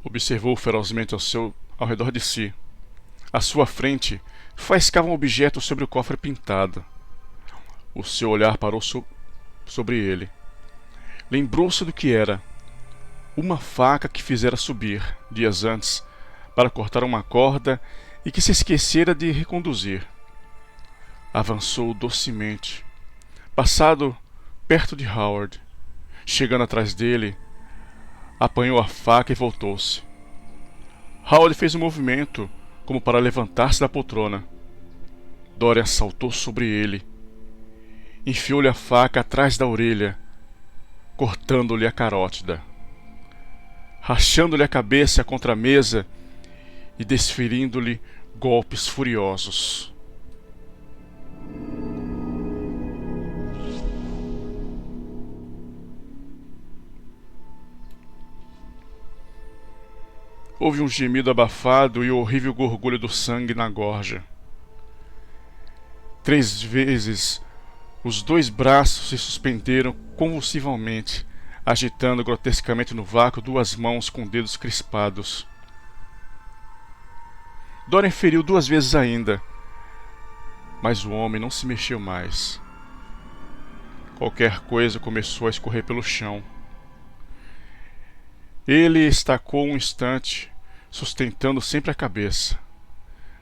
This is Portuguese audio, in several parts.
Observou ferozmente ao redor de si. À sua frente, faiscava um objeto sobre o cofre pintado. O seu olhar parou sobre ele. Lembrou-se do que era. Uma faca que fizera subir, dias antes, para cortar uma corda e que se esquecera de reconduzir. Avançou docemente, passado perto de Howard. Chegando atrás dele, apanhou a faca e voltou-se. Howard fez um movimento, como para levantar-se da poltrona. Dorian saltou sobre ele. Enfiou-lhe a faca atrás da orelha, cortando-lhe a carótida, rachando-lhe a cabeça contra a mesa e desferindo-lhe golpes furiosos. Houve um gemido abafado e o horrível gorgulho do sangue na gorja. 3 vezes os 2 braços se suspenderam convulsivamente, agitando grotescamente no vácuo 2 mãos com dedos crispados. Dorian feriu 2 vezes ainda, mas o homem não se mexeu mais. Qualquer coisa começou a escorrer pelo chão. Ele estacou um instante, sustentando sempre a cabeça.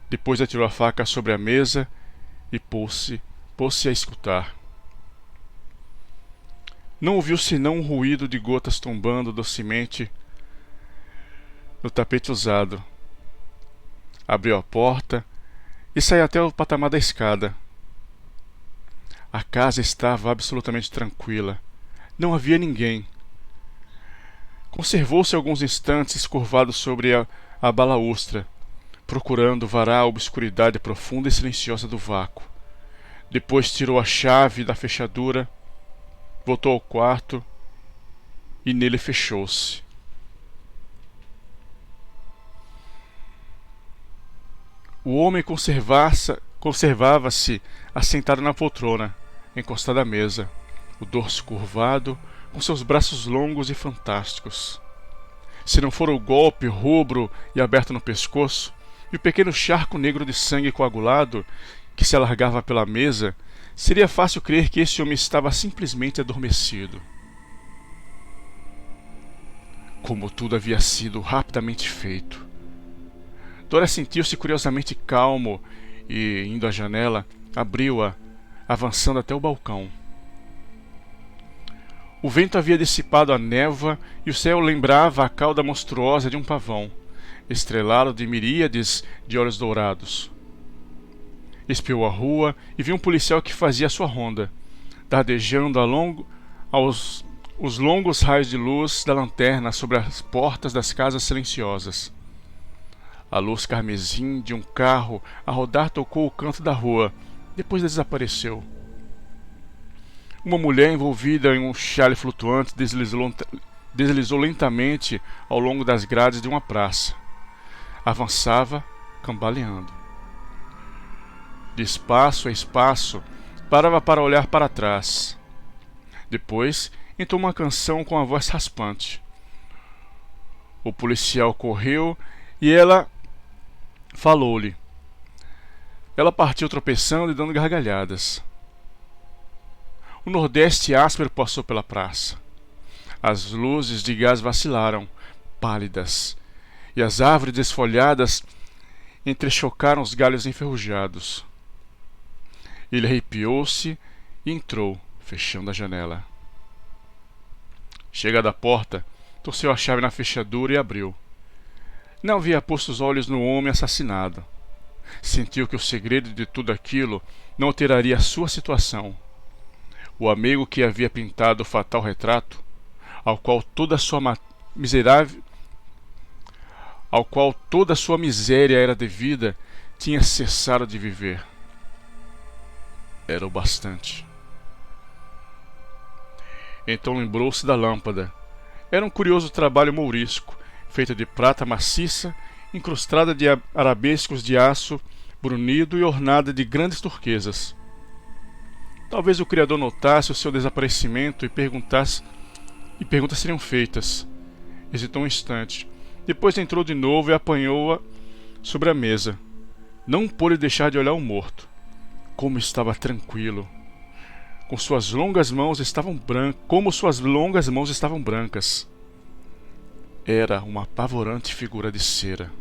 Depois atirou a faca sobre a mesa e pôs-se a escutar. Não ouviu senão um ruído de gotas tombando docemente no tapete usado. Abriu a porta e saiu até o patamar da escada. A casa estava absolutamente tranquila. Não havia ninguém. Conservou-se alguns instantes curvado sobre a balaustra, procurando varar a obscuridade profunda e silenciosa do vácuo. Depois tirou a chave da fechadura, voltou ao quarto e nele fechou-se. O homem conservava-se assentado na poltrona, encostado à mesa, o dorso curvado, com seus braços longos e fantásticos. Se não fora o golpe rubro e aberto no pescoço, e o pequeno charco negro de sangue coagulado que se alargava pela mesa, seria fácil crer que esse homem estava simplesmente adormecido. Como tudo havia sido rapidamente feito. Dorian sentiu-se curiosamente calmo e, indo à janela, abriu-a, avançando até o balcão. O vento havia dissipado a névoa e o céu lembrava a cauda monstruosa de um pavão, estrelado de miríades de olhos dourados. Espiou a rua e viu um policial que fazia a sua ronda, dardejando os longos raios de luz da lanterna sobre as portas das casas silenciosas. A luz carmesim de um carro a rodar tocou o canto da rua, depois desapareceu. Uma mulher envolvida em um xale flutuante deslizou lentamente ao longo das grades de uma praça. Avançava, cambaleando. De espaço a espaço, parava para olhar para trás. Depois, entoou uma canção com a voz raspante. O policial correu e ela falou-lhe. Ela partiu tropeçando e dando gargalhadas. O nordeste áspero passou pela praça. As luzes de gás vacilaram, pálidas, e as árvores desfolhadas entrechocaram os galhos enferrujados. Ele arrepiou-se e entrou, fechando a janela. Chegada à porta, torceu a chave na fechadura e abriu. Não havia posto os olhos no homem assassinado. Sentiu que o segredo de tudo aquilo não alteraria a sua situação. O amigo que havia pintado o fatal retrato, ao qual toda a sua miséria era devida, tinha cessado de viver. Era o bastante. Então lembrou-se da lâmpada. Era um curioso trabalho mourisco, feita de prata maciça, incrustada de arabescos de aço brunido e ornada de grandes turquesas. Talvez o criador notasse o seu desaparecimento e perguntas seriam feitas. Hesitou um instante, Depois entrou de novo e apanhou-a sobre a mesa. Não pôde deixar de olhar o morto. Como estava tranquilo. Como suas longas mãos estavam brancas. Era uma apavorante figura de cera.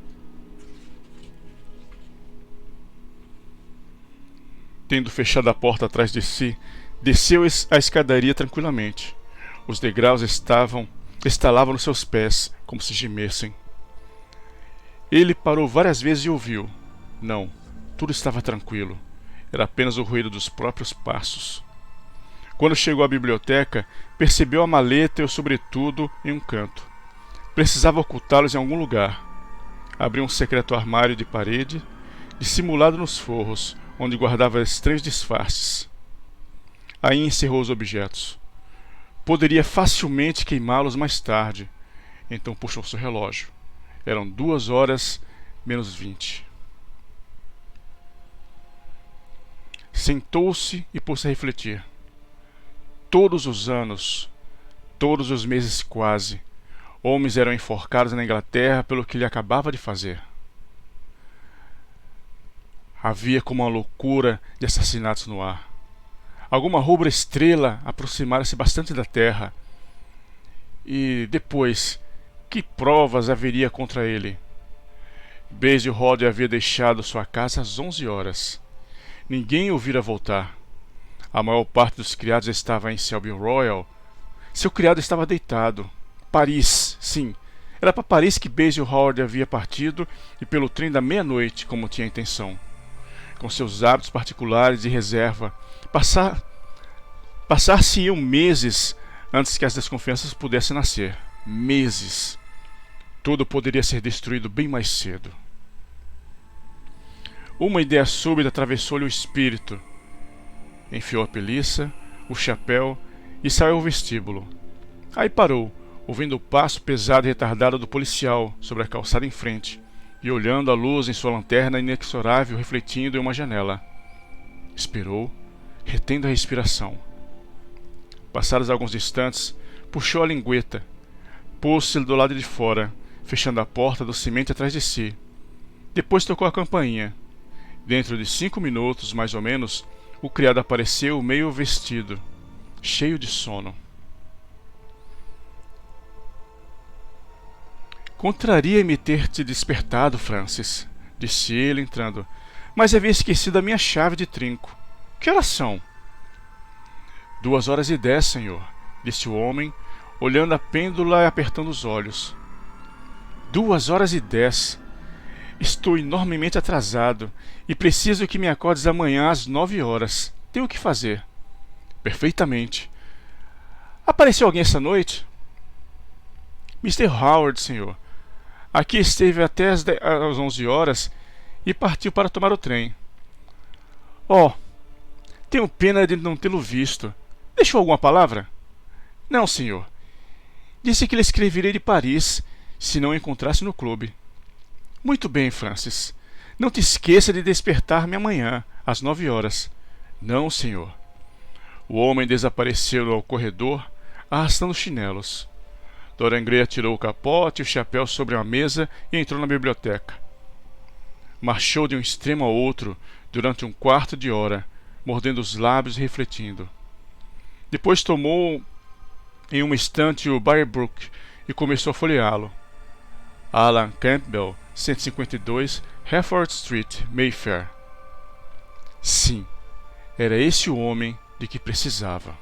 Tendo fechado a porta atrás de si, desceu a escadaria tranquilamente. Os degraus estalavam nos seus pés, como se gemessem. Ele parou várias vezes e ouviu. Não, tudo estava tranquilo. Era apenas o ruído dos próprios passos. Quando chegou à biblioteca, percebeu a maleta e o sobretudo em um canto. Precisava ocultá-los em algum lugar. Abriu um secreto armário de parede, dissimulado nos forros, onde guardava estranhos disfarces. Aí encerrou os objetos. Poderia facilmente queimá-los mais tarde. Então puxou seu relógio. Eram 2h menos 20. Sentou-se e pôs-se a refletir. Todos os anos, todos os meses quase, homens eram enforcados na Inglaterra pelo que ele acabava de fazer. Havia como uma loucura de assassinatos no ar. Alguma rubra estrela aproximara-se bastante da terra. E depois, que provas haveria contra ele? Basil Hallward havia deixado sua casa às 11h. Ninguém o vira voltar. A maior parte dos criados estava em Selby Royal. Seu criado estava deitado. Paris, sim. Era para Paris que Basil Hallward havia partido e pelo trem da meia-noite, como tinha intenção. Com seus hábitos particulares de reserva, passar-se-iam meses antes que as desconfianças pudessem nascer. Meses. Tudo poderia ser destruído bem mais cedo. Uma ideia súbita atravessou-lhe o espírito. Enfiou a peliça, o chapéu e saiu ao vestíbulo. Aí parou, ouvindo o passo pesado e retardado do policial sobre a calçada em frente e olhando a luz em sua lanterna inexorável refletindo em uma janela. Esperou, retendo a respiração. Passados alguns instantes, puxou a lingueta, pôs-se do lado de fora, fechando a porta docemente atrás de si. Depois tocou a campainha. Dentro de 5 minutos, mais ou menos, o criado apareceu meio vestido, cheio de sono. Contraria-me ter te despertado, Francis, disse ele, entrando, mas havia esquecido a minha chave de trinco. Que horas são? 2h10, senhor, disse o homem, olhando a pêndula e apertando os olhos. 2h10. Estou enormemente atrasado e preciso que me acordes amanhã às 9h. Tenho o que fazer. Perfeitamente. Apareceu alguém essa noite? Mr. Hallward, senhor. Aqui esteve até às 11h e partiu para tomar o trem. Oh, tenho pena de não tê-lo visto. Deixou alguma palavra? Não, senhor. Disse que lhe escreveria de Paris, se não o encontrasse no clube. Muito bem, Francis. Não te esqueça de despertar-me amanhã, às 9h. Não, senhor. O homem desapareceu ao corredor, arrastando chinelos. Dorian Gray atirou o capote e o chapéu sobre uma mesa e entrou na biblioteca. Marchou de um extremo ao outro durante 1/4 de hora, mordendo os lábios e refletindo. Depois tomou em uma estante o Byrebrook e começou a folheá-lo. Alan Campbell, 152, Hertford Street, Mayfair. Sim, era esse o homem de que precisava.